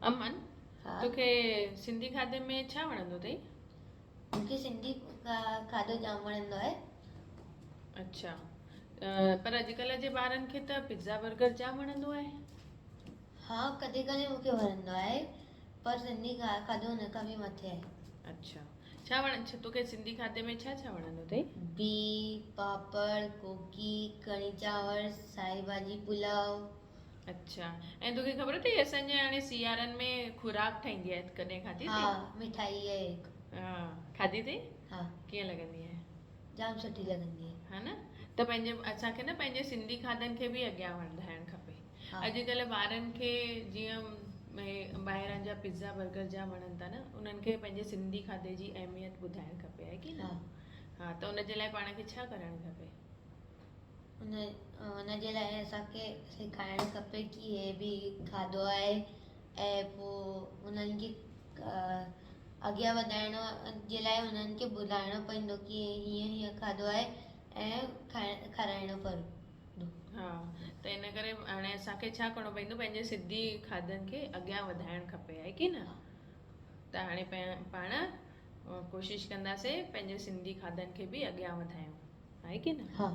अमन, हा तोखे सिंधी खाधे में छा वणंदो अथई? मूंखे सिंधी खाधो जाम वणंदो आहे। अच्छा, पर अॼुकल्ह जे ॿारनि खे त पिज़्ज़ा बर्गर जाम वणंदो आहे। हा कॾहिं कॾहिं मूंखे वणंदो आहे, पर सिंधी खाधो हुन खां बि मथे आहे। अच्छा, तोखे सिंधी खाधे में छा छा वणंदो अथई? बीह, पापड़, कोकी, कढ़ी चांवर, साई भाॼी, पुलाव। अच्छा, ऐं तोखे ख़बर अथई असांजे हाणे सियारनि में खुराक ठाहींदी आहे, कॾहिं खाधी हा अथई? मिठाई आहे हिकु। हा, खाधी अथई? हा कीअं लॻंदी आहे? जाम सुठी लॻंदी आहे। हा न, त असांखे न पंहिंजे सिंधी खाधनि खे बि अॻियां वधाइणु खपे। हा अॼुकल्ह ॿारनि खे जीअं ॿाहिरनि जा पिज़्ज़ा बर्गर जाम वणनि था न, उन्हनि खे पंहिंजे सिंधी खाधे जी अहमियत ॿुधाइणु खपे, आहे की न? हा हा, त उनजे लाइ पाण खे छा करणु खपे? हुनजे लाइ असांखे सेखारणु खपे कि हे बि खाधो आहे ऐं पोइ उन्हनि खे अॻियां वधाइण जे लाइ हुननि खे ॿुधाइणो पवंदो कि हीअं हीअं खाधो आहे ऐं खाराइणो पवंदो। हा, त इन करे हाणे असांखे छा करिणो पवंदो, पंहिंजे सिंधी खाधनि खे अॻियां वधाइणु खपे, आहे की न? हा त हाणे पाण कोशिशि कंदासीं पंहिंजे सिंधी खाधनि खे बि अॻियां वधायूं, आहे की न? हा